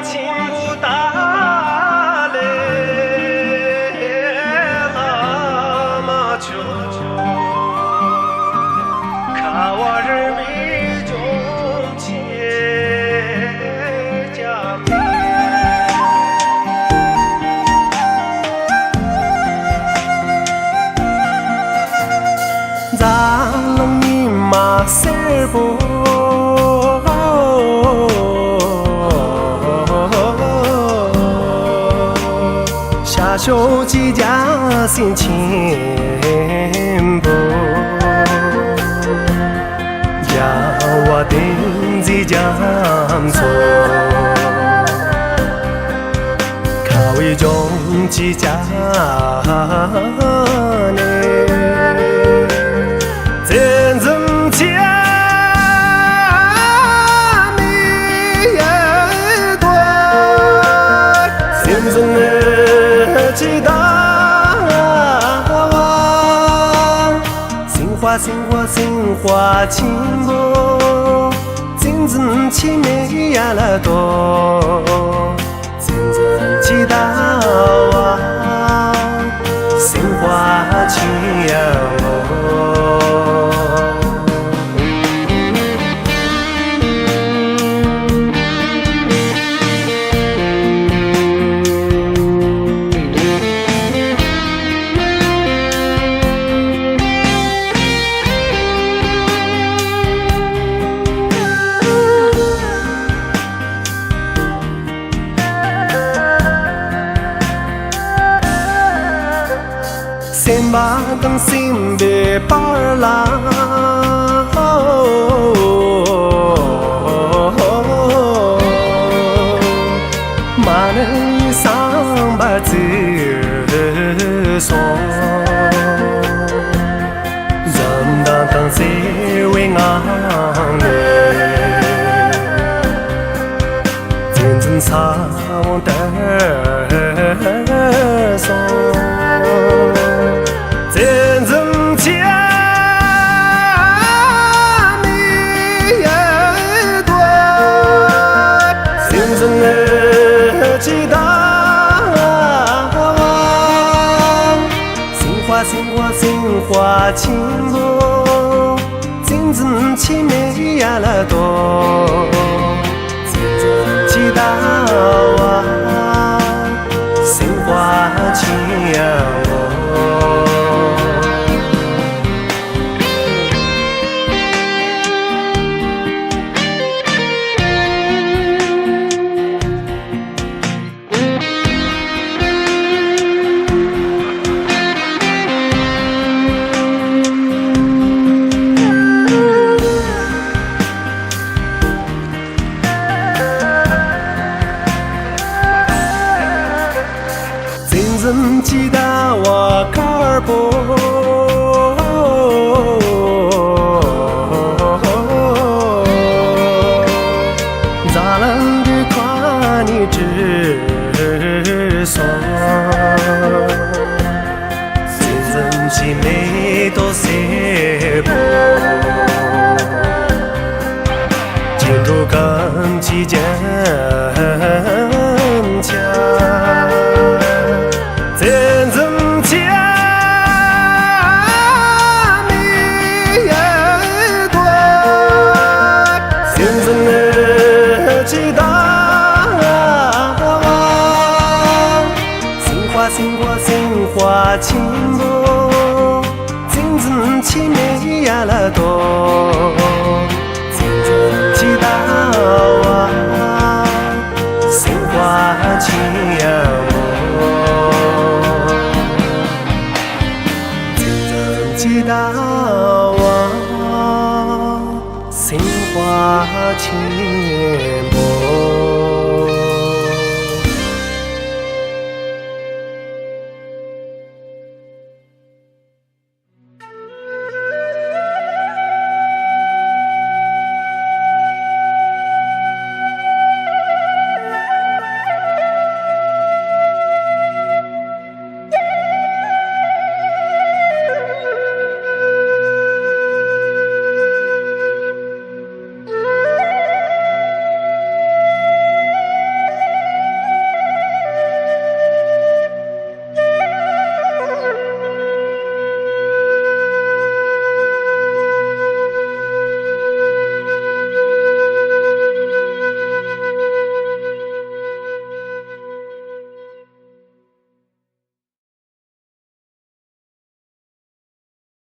亲不打嘞，那么久，看我人民中结家门，咱龙你马塞不。手机加心情不，让我定在江错，靠一种机家呢，真正家。知道心花情波，真正凄美呀了多，真正知道心花情呀先把灯心别把儿拉，马能一上把子说，人当当谁为俺嘞，真正唱的说。真正家你也多，真正的知道，心花情波，真正凄美呀了多，真正知道心花情呀真知道我卡尔波，咋能的夸你直说，真正是美多些不。